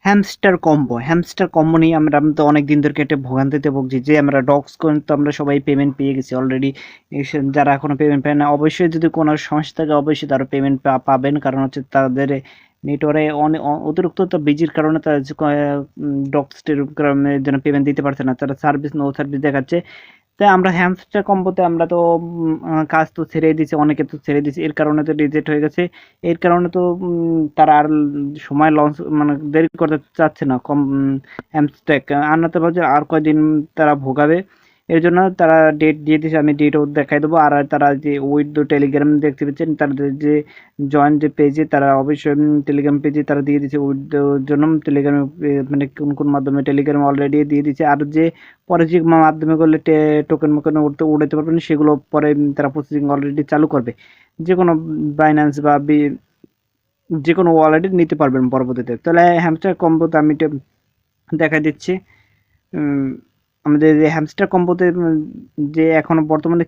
Hamster combo নিয়ে আমি তো অনেক দিন ধরে একটা ভোগান্তিতে ভুগছি যে আমরা ডক্স কয়েন তো আমরা সবাই পেমেন্ট পেয়ে গেছি অলরেডি। যারা এখনো পেমেন্ট পায় না অবশ্যই যদি কোনো সমস্যা থাকে অবশ্যই তারা পেমেন্ট পাবেন, কারণ হচ্ছে তাদের নেটওয়ার্কে অনেক অতিরিক্ত তো বিজির কারণে তারা ডক্সটের জন্য পেমেন্ট দিতে পারছে না, তারা নো সার্ভিস দেখাচ্ছে। তাই আমরা হ্যামস্টার কম্বোতে আমরা তো কাজ তো ছেড়ে দিয়েছি, অনেকে তো ছেড়ে দিয়েছি, এর কারণে তো রিজেক্ট হয়ে গেছে। এর কারণে তো তারা আর সময় লঞ্চ মানে দেরি করতে চাচ্ছে না কম হ্যামস্ট্যাক আনাতে পারছে আর কয়দিন তারা ভোগাবে। এর জন্য তারা ডেট দিয়ে দিয়েছে, আমি ডেটও দেখাই দেবো। আর তারা যে উইথ দ্য টেলিগ্রাম দেখতে পাচ্ছেন তাদের যে জয়েন যে পেজে তারা অবশ্যই টেলিগ্রাম পেজে তারা দিয়ে দিচ্ছে উইথ জন্য টেলিগ্রামে মানে কোন কোন মাধ্যমে টেলিগ্রাম অলরেডি দিয়ে দিচ্ছে। আর যে পরে যে মাধ্যমে করলে টোকেন মোকেন উড়াতে পারবেন সেগুলো পরে তারা প্রসেসিং অলরেডি চালু করবে। যে কোনো বাইন্যান্স বা যে কোনো ওয়ালেটে নিতে পারবেন পরবর্তীতে। তাহলে হ্যামস্টার কম্বোতে আমি এটা দেখা দিচ্ছি। আমাদের যে হ্যামস্টার কম্বোতে যে এখনো বর্তমানে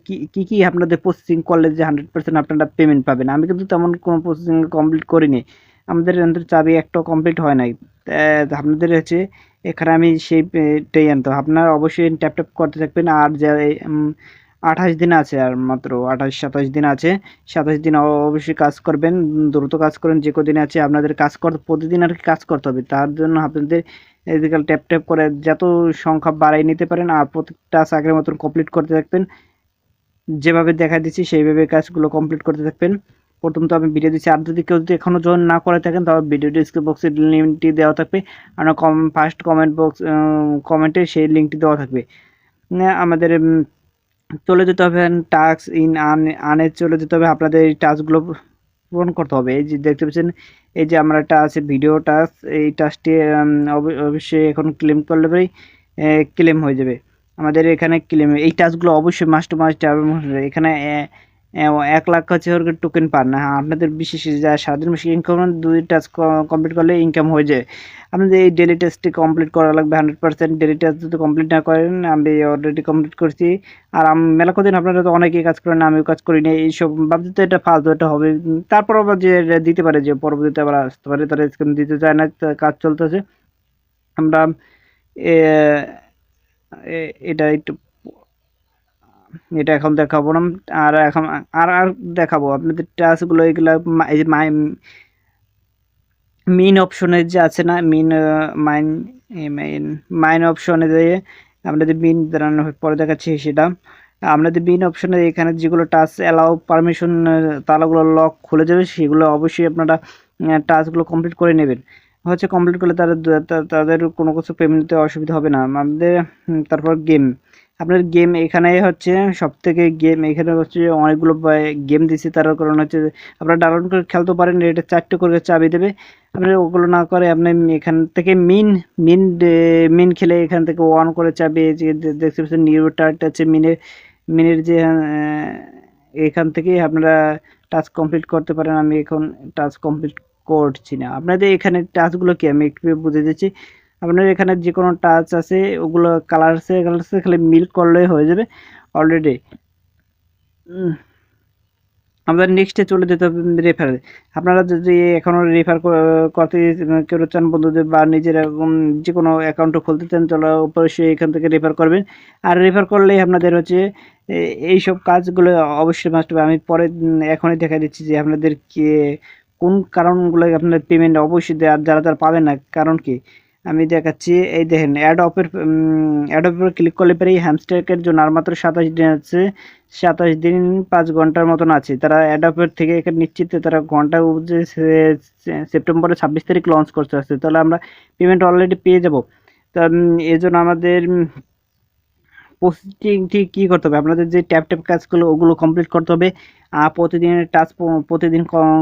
কি আপনাদের প্রসেসিং করলে যে 100% আপনারা পেমেন্ট পাবেন। আমি কিন্তু তেমন কোনো প্রসেসিং কমপ্লিট করিনি, আমাদের চাবি একটাও কমপ্লিট হয় নাই। আপনাদের হচ্ছে এখানে আমি সেইটাই আনতে আপনারা অবশ্যই ট্যাপ ট্যাপ করতে থাকবেন। আর যে 28 দিন আছে, আর মাত্র 27 দিন আছে। 27 দিন অবশ্যই কাজ করবেন, দ্রুত কাজ করেন। যে কদিনে আছে আপনাদের কাজ করতে প্রতিদিন আর কি কাজ করতে হবে, তার জন্য আপনাদের এদিকে ট্যাপ ট্যাপ করে যত সংখ্যা বাড়াই নিতে পারেন আর প্রত্যেকটা আগের মতন কমপ্লিট করতে থাকবেন। যেভাবে দেখা দিচ্ছি সেইভাবে কাজগুলো কমপ্লিট করতে থাকবেন। প্রথম তো আমি ভিডিও দিচ্ছি, আর যদি কেউ যদি এখনও জয়েন না করে থাকেন তাহলে ভিডিও ডিসক্রিপশন বক্সে লিঙ্কটি দেওয়া থাকবে, আর ফার্স্ট কমেন্ট বক্স কমেন্টে সেই লিঙ্কটি দেওয়া থাকবে। আমাদের চলে যেতে হবে টাস্ক ইন আনে চলে যেতে হবে, আপনাদের এই টাস্কগুলো পূরণ করতে হবে। এই যে দেখতে পাচ্ছেন এই যে আমরা একটা আছে ভিডিও টাস্ক, এই টাস্কটি অবশ্যই এখন ক্লেম করলে পরেই ক্লেম হয়ে যাবে। আমাদের এখানে ক্লেম এই টাস্কগুলো অবশ্যই মাস্ট টু মাস্ট এখানে 1 লাখ হচ্ছে টোকেন পান না। আপনাদের বিশেষ যা সারাদিন বেশি ইনকাম 2 টাস্ক কমপ্লিট করলে ইনকাম হয়ে যায়। আপনাদের এই ডেলি টেস্টটি কমপ্লিট করা লাগবে 100%। ডেলি টেস্ট যদি কমপ্লিট না করেন, আমি অলরেডি কমপ্লিট করছি। আর মেলা কদিন আপনারা তো অনেকেই কাজ করেন, আমিও কাজ করি না। এইসব ভাবছি তো এটা ফালতু এটা হবে, তারপর আবার যে দিতে পারে যে পরবর্তীতে আবার আসতে পারে, তারা স্ক্রিন দিতে চায় না, কাজ চলতেছে। আমরা এটা একটু এটা এখন দেখাবো না, আর এখন আর দেখাবো আপনাদের টাস্কগুলো। এগুলো এই যে মেইন অপশনে যে আছে না, মাইন মাইন অপশনে যেয়ে আপনাদের মেইন দাঁড়ানো পরে দেখাচ্ছি সেটা। আপনাদের মেইন অপশনে এখানে যেগুলো টাচ অ্যালাউ পারমিশন তালাগুলো লক খুলে যাবে, সেগুলো অবশ্যই আপনারা টাস্কগুলো কমপ্লিট করে নেবেন। হচ্ছে কমপ্লিট করলে তাদের কোনো কিছু পেমেন্ট দিতে অসুবিধা হবে না। আমাদের তারপর গেম, আপনার গেম এখানে হচ্ছে সবথেকে গেম এখানে হচ্ছে অনেকগুলো গেম দিচ্ছে, তার কারণ হচ্ছে আপনারা ডাউনলোড করে খেলতে পারেন। এটা 4টে করে চাবি দেবে, আপনি ওগুলো না করে আপনি এখান থেকে মিন মিন খেলে এখান থেকে 1 করে চাবি যে দেখতে পাচ্ছেন নিউ টার্ট আছে মিনের যে এখান থেকে আপনারা টাস্ক কমপ্লিট করতে পারেন। আমি এখন টাস্ক কমপ্লিট করছি না। আপনাদের এখানে টাস্কগুলো কি আমি একটু বুঝে দিচ্ছি। আপনার এখানে যে কোনো টাচ আছে ওগুলো কালারসে খালি মিল করলেই হয়ে যাবে অলরেডি। আমাদের নেক্সটে চলে যেতে হবে রেফারে। আপনারা যদি এখনও রেফার করতে কেউ চান বন্ধুদের বা নিজের যে কোনো অ্যাকাউন্টও খুলতে চান তাহলে অবশ্যই এখান থেকে রেফার করবেন। আর রেফার করলেই আপনাদের হচ্ছে এইসব কাজগুলো অবশ্যই মাস্ট হবে। আমি পরে এখনই দেখা দিচ্ছি যে আপনাদের কোন কারণগুলো আপনাদের পেমেন্ট অবশ্যই যারা যারা পাবেন না কারণ কি আমি দেখাচ্ছি। এই দেখেন অ্যাডপের ক্লিক করলে পরেই হ্যামস্টারের জন্য আর মাত্র 27 দিন আছে। 27 দিন 5 ঘন্টার মতন আছে। তারা অ্যাডপের থেকে এখানে নিশ্চিত তারা ঘন্টা সেপ্টেম্বরের 26 তারিখ লঞ্চ করতে আসছে, তাহলে আমরা পেমেন্ট অলরেডি পেয়ে যাব। তা এই জন্য আমাদের প্রসেসিং ঠিক কী করতে হবে, আপনাদের যে ট্যাপ কাজগুলো ওগুলো কমপ্লিট করতে হবে। প্রতিদিনের টাস্ক প্রতিদিন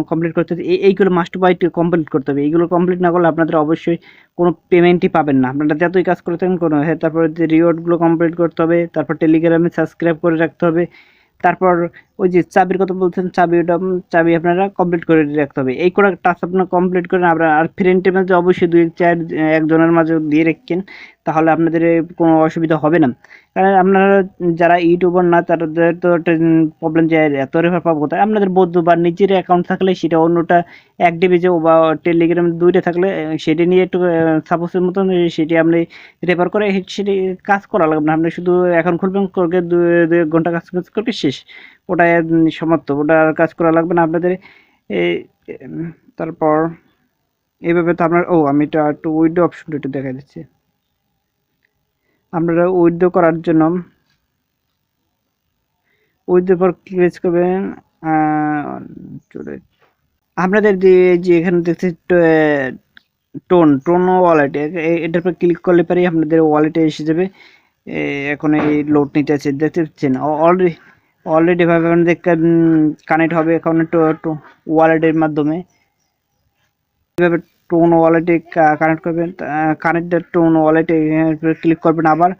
কমপ্লিট করতে হবে। এইগুলো মাস্ট বাই কমপ্লিট করতে হবে। এইগুলো কমপ্লিট না করলে আপনাদের অবশ্যই কোনো পেমেন্টই পাবেন না। আপনারা যতই কাজ করে থাকেন কোনো তারপরে যে রিওয়ার্ডগুলো কমপ্লিট করতে হবে, তারপর টেলিগ্রামে সাবস্ক্রাইব করে রাখতে হবে। তারপর ওই যে চাবির কথা বলছেন, চাবি আপনারা কমপ্লিট করে রাখতে হবে। এই করে টাস্ক আপনারা কমপ্লিট করেন। আপনারা আর ফ্রেন্ডের মাঝে অবশ্যই 2-4 একজনের মাঝে দিয়ে রাখেন, তাহলে আপনাদের কোনো অসুবিধা হবে না। কারণ আপনারা যারা ইউটিউবার না তাদের তো একটা প্রবলেম যে এত রেফার পাবো কোথায়? আপনাদের বন্ধু বা নিজের অ্যাকাউন্ট থাকলে সেটা অন্যটা এক ডিভিজে বা টেলিগ্রাম ২ টা থাকলে সেটা নিয়ে একটু সাপোজের মতন সেটি আপনি রেফার করে সেটি কাজ করা লাগবে না। আপনি শুধু অ্যাকাউন্ট খুলবেন করে ২ ঘন্টা কাজ করে শেষ। ওটা সমাপ্ত। ওটা আর কাজ করা লাগবে না আপনাদের। এই তারপর এভাবে তো আপনার আমি এটা একটু উইথড্র অপশনটা একটু দেখাই দিচ্ছি। আপনারা উইথড্র করার জন্য উইথড্র পর ক্লিক করবেন। আপনাদের যে এখানে দেখতে টোন ওয়ালেট এটার উপর ক্লিক করলে পরেই আপনাদের ওয়ালেটে এসে যাবে। এখন এই লোড নিতে আছে দেখতে পাচ্ছেন অলরেডি ভাবে আপনাদের কানেক্ট হবে এখন ওয়ালেটের মাধ্যমে। এভাবে টোন ওয়ালেটে কানেক্ট করবেন। কানেক্টেড টোন ওয়ালেটে ক্লিক করবেন আবার।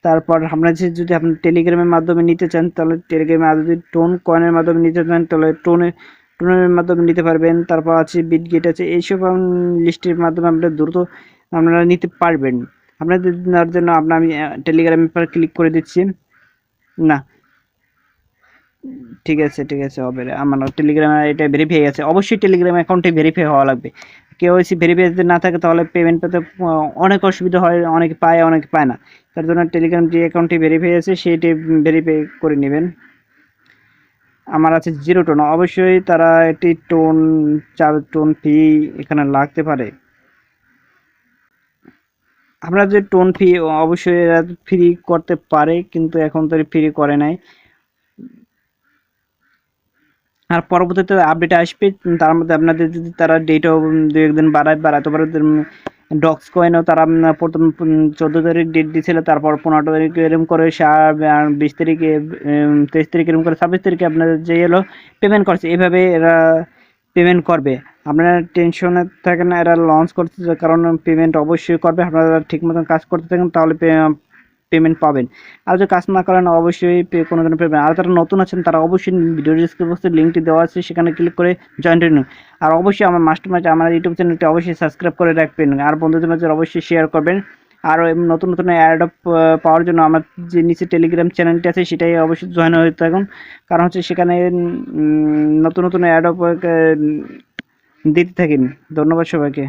তারপর আপনার যদি আপনি টেলিগ্রামের মাধ্যমে নিতে চান তাহলে টেলিগ্রামে, আর যদি টোন কয়েনের মাধ্যমে নিতে চান তাহলে টোনের মাধ্যমে নিতে পারবেন। তারপর আছে বিটগেট আছে, এইসব লিস্টের মাধ্যমে আপনারা নিতে পারবেন। আপনাদের নেওয়ার জন্য আমি টেলিগ্রামের পর ক্লিক করে দিচ্ছি। না ঠিক আছে হবে। আমার টেলিগ্রামে এটা ভেরিফাই আছে, অবশ্যই টেলিগ্রাম অ্যাকাউন্টে ভেরিফাই হওয়া লাগবে। কেওয়াইসি ভেরিফাই যদি না থাকে তাহলে পেমেন্ট পেতে অনেক অসুবিধা হয়, অনেকে পায় অনেকে পায় না। তার জন্য টেলিগ্রাম যে অ্যাকাউন্টটি ভেরিফাই আছে সেটি ভেরিফাই করে নেবেন। আমার আছে 0 টোন, অবশ্যই তারা একটি টোন ফি এখানে লাগতে পারে। আমরা যে টোন ফি অবশ্যই এরা ফ্রি করতে পারে, কিন্তু এখন তো ফ্রি করে নাই। আর পরবর্তীতে আপডেট আসবে, তার মধ্যে আপনাদের যদি তারা ডেটও 2-1 দিন বাড়াতে পারে। ডক্স কয়েনও তারা প্রথম 14 তারিখ ডেট দিয়েছিল, তারপর 15 তারিখ এরকম করে 20 তারিখে 23 তারিখ এরকম করে 26 তারিখে আপনাদের যে এলো পেমেন্ট করছে। এভাবে এরা পেমেন্ট করবে, আপনারা টেনশনে থাকেন না। এরা লঞ্চ করতেছে কারণ পেমেন্ট অবশ্যই করবে। আপনারা ঠিক মতন কাজ করতে থাকেন তাহলে পেমেন্ট পাবেন। আর যদি কাজ না করেন অবশ্যই কোনো ধরনের পেমেন্ট। আর যারা নতুন আছেন তারা অবশ্যই ভিডিও ডিসক্রিপশনে লিঙ্কটি দেওয়া আছে, সেখানে ক্লিক করে জয়েন করে নিন। আর অবশ্যই আমার মাস্টারমাইন্ড আমার ইউটিউব চ্যানেলটি অবশ্যই সাবস্ক্রাইব করে রাখবেন, আর বন্ধুদের মাঝে অবশ্যই শেয়ার করবেন। আর নতুন অ্যাড পাওয়ার জন্য আমার যে নিচে টেলিগ্রাম চ্যানেলটি আছে সেটাই অবশ্যই জয়েন হয়ে থাকুন, কারণ হচ্ছে সেখানে নতুন অ্যাড দিতে থাকেন। ধন্যবাদ সবাইকে।